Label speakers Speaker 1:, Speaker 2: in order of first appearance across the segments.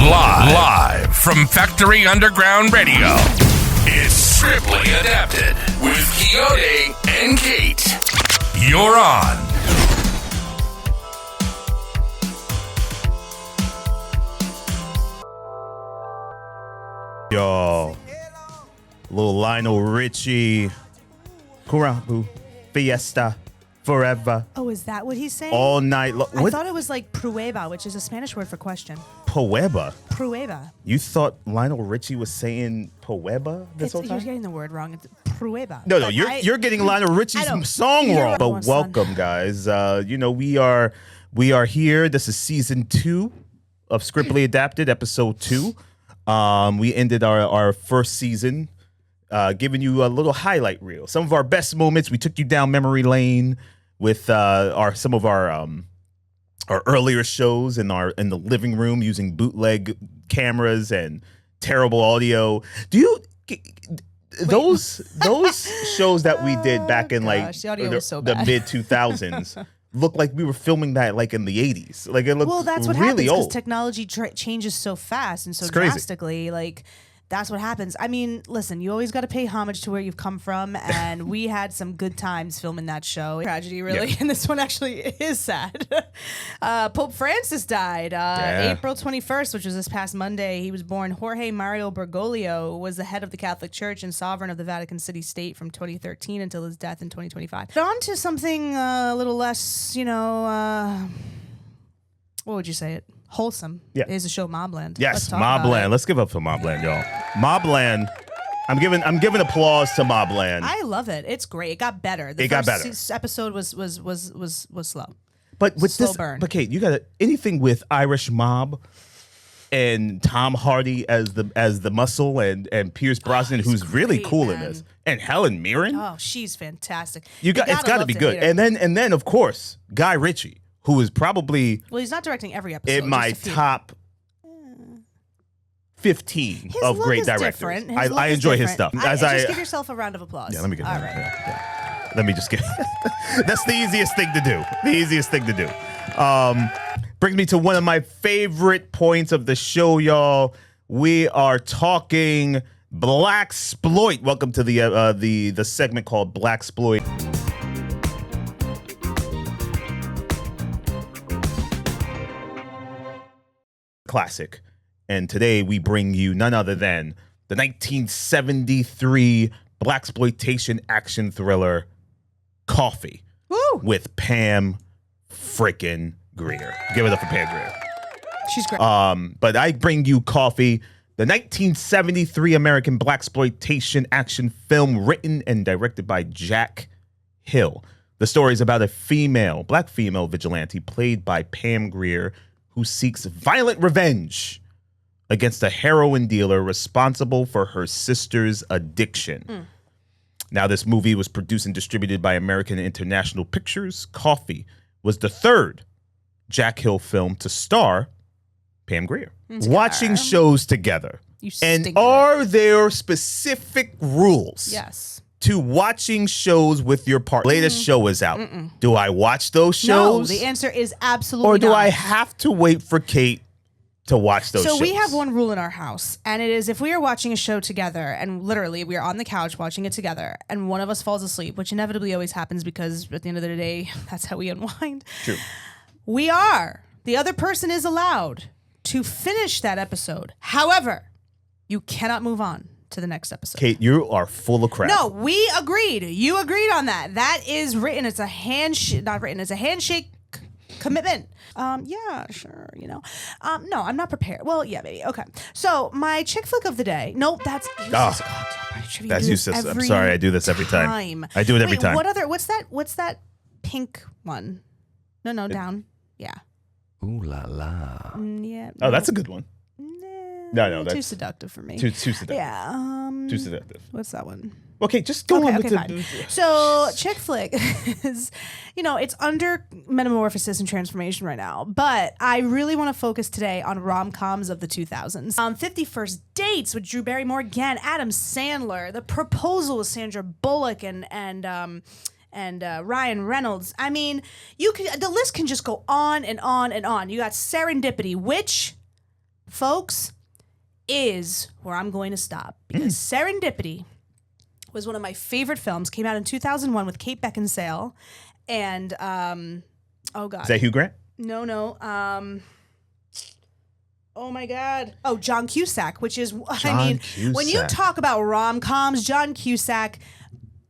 Speaker 1: Live from Factory Underground Radio. It's Scriptly Adapted with Quixote and Kate. You're on.
Speaker 2: Yo, little Lionel Richie, Kurabu, Fiesta, Forever.
Speaker 3: Oh, is that what he's saying?
Speaker 2: All night.
Speaker 3: I thought it was like prueba, which is a Spanish word for question.
Speaker 2: Poeba.
Speaker 3: Prueba.
Speaker 2: You thought Lionel Richie was saying Poeba this whole
Speaker 3: You're
Speaker 2: time?
Speaker 3: getting the word wrong. It's prueba.
Speaker 2: No, you're getting Lionel Richie's song wrong. But welcome, guys. We are here. This is season 2 of Scriptly Adapted, episode 2. We ended our first season, giving you a little highlight reel. Some of our best moments. We took you down memory lane with some of our earlier shows in the living room using bootleg cameras and terrible audio. Those shows that we did back in the mid 2000s looked like we were filming that like in the 80s. Like it looked
Speaker 3: that's what
Speaker 2: really
Speaker 3: happens
Speaker 2: old.
Speaker 3: because technology changes so fast and so
Speaker 2: It's crazy.
Speaker 3: drastically. Like that's what happens. I mean, listen, you always got to pay homage to where you've come from, and we had some good times filming that show. Tragedy, really,
Speaker 2: Yeah.
Speaker 3: and this one actually is sad. Pope Francis died April 21st, which was this past Monday. He was born. Jorge Mario Bergoglio was the head of the Catholic Church and sovereign of the Vatican City State from 2013 until his death in 2025. But on to something a little less, what would you say it? Wholesome.
Speaker 2: Yeah.
Speaker 3: Is the show Mobland.
Speaker 2: Yes, Mobland. Let's give up for Mobland, y'all. Mobland. I'm giving applause to Mobland.
Speaker 3: I love it. It's great. It got better. The first episode was slow.
Speaker 2: But with
Speaker 3: slow
Speaker 2: this,
Speaker 3: burn.
Speaker 2: but Kate, you got anything with Irish Mob and Tom Hardy as the muscle and Pierce Brosnan, who's really
Speaker 3: great,
Speaker 2: cool
Speaker 3: man.
Speaker 2: in this, and Helen Mirren.
Speaker 3: Oh, she's fantastic.
Speaker 2: It's got to be good. And then of course Guy Ritchie, who is probably
Speaker 3: he's not directing every episode.
Speaker 2: in my
Speaker 3: just a few.
Speaker 2: top 15
Speaker 3: His
Speaker 2: of
Speaker 3: look
Speaker 2: great
Speaker 3: is
Speaker 2: directors.
Speaker 3: different. His
Speaker 2: I
Speaker 3: look is
Speaker 2: enjoy his
Speaker 3: different.
Speaker 2: stuff.
Speaker 3: Just give yourself a round of applause.
Speaker 2: Yeah, let me get
Speaker 3: All
Speaker 2: that.
Speaker 3: right.
Speaker 2: Yeah. Let me just get. That's the easiest thing to do. Brings me to one of my favorite points of the show, y'all. We are talking blaxploit. Welcome to the segment called Blaxploit. Classic. And today we bring you none other than the 1973 blaxploitation action thriller Coffy.
Speaker 3: Woo!
Speaker 2: With Pam freaking Grier. Give it up for Pam Grier.
Speaker 3: She's great.
Speaker 2: But I bring you Coffy, the 1973 American blaxploitation action film written and directed by Jack Hill. The story is about a black female vigilante played by Pam Grier who seeks violent revenge against a heroin dealer responsible for her sister's addiction. Now, this movie was produced and distributed by American International Pictures. Coffy was the third Jack Hill film to star Pam Grier. Watching shows together. And are there specific rules?
Speaker 3: Yes.
Speaker 2: To watching shows with your partner? Latest show is out. Do I watch those shows?
Speaker 3: No, the answer is absolutely
Speaker 2: Or do
Speaker 3: not.
Speaker 2: I have to wait for Kate to watch those shows?
Speaker 3: So we have one rule in our house, and it is if we are watching a show together, and literally we are on the couch watching it together, and one of us falls asleep, which inevitably always happens because at the end of the day, that's how we unwind.
Speaker 2: True.
Speaker 3: The other person is allowed to finish that episode. However, you cannot move on to the next episode.
Speaker 2: Kate, you are full of crap.
Speaker 3: No, we agreed. You agreed on that. That is written. It's a not written. It's a handshake commitment. Yeah, sure. No, I'm not prepared. Well, yeah, maybe. Okay. So my chick flick of the day. No, that's useless.
Speaker 2: That's useless. I'm sorry. I do this every time. I do it every time.
Speaker 3: What's that pink one? No, down. Yeah.
Speaker 4: Ooh la la.
Speaker 3: Yeah.
Speaker 2: Oh, that's a good one. No,
Speaker 3: too
Speaker 2: that's
Speaker 3: seductive for me.
Speaker 2: too seductive.
Speaker 3: Yeah.
Speaker 2: Too seductive.
Speaker 3: What's that one?
Speaker 2: Okay, just go on with
Speaker 3: fine. So chick flick is, it's under metamorphosis and transformation right now. But I really want to focus today on rom-coms of the 2000s. 50 First Dates with Drew Barrymore again, Adam Sandler, The Proposal with Sandra Bullock and Ryan Reynolds. I mean, the list can just go on and on and on. You got Serendipity, which folks, is where I'm going to stop. Because Serendipity was one of my favorite films. Came out in 2001 with Kate Beckinsale. And, oh, God.
Speaker 2: Is that Hugh Grant?
Speaker 3: No. Oh, my God. Oh, John Cusack, which is, when you talk about rom-coms, John Cusack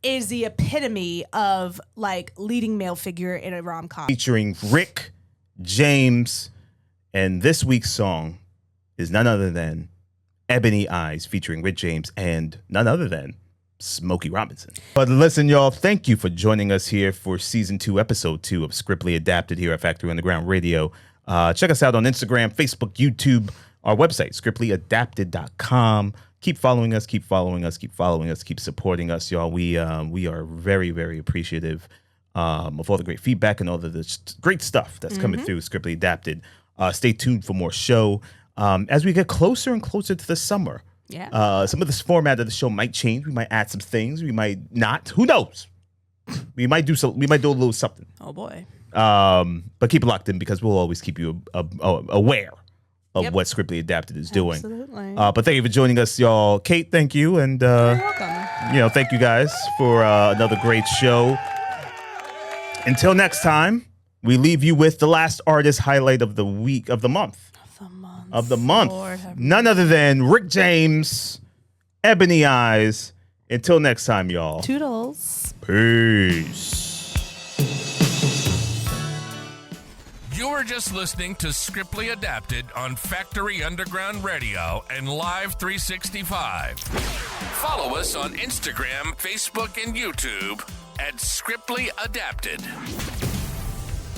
Speaker 3: is the epitome of, like, leading male figure in a rom-com.
Speaker 2: Featuring Rick James, and this week's song is none other than Ebony Eyes, featuring Rick James, and none other than Smokey Robinson. But listen, y'all, thank you for joining us here for Season 2, Episode 2 of Scriptly Adapted here at Factory Underground Radio. Check us out on Instagram, Facebook, YouTube, our website, scriptlyadapted.com. Keep following us, keep supporting us, y'all. We are very, very appreciative of all the great feedback and all the great stuff that's coming through Scriptly Adapted. Stay tuned for more show. As we get closer and closer to the summer, some of this format of the show might change. We might add some things. We might not. Who knows? We might do a little something.
Speaker 3: Oh boy!
Speaker 2: But keep it locked in because we'll always keep you aware of what Scriptly Adapted is doing.
Speaker 3: Absolutely.
Speaker 2: But thank you for joining us, y'all. Kate, thank you, and
Speaker 3: You're welcome.
Speaker 2: thank you guys for another great show. Until next time, we leave you with the last artist highlight of the week of the month.
Speaker 3: Lord,
Speaker 2: None other than Rick James, Ebony Eyes. Until next time, y'all.
Speaker 3: Toodles.
Speaker 2: Peace.
Speaker 1: You were just listening to Scriptly Adapted on Factory Underground Radio and Live 365. Follow us on Instagram, Facebook, and YouTube at Scriptly Adapted.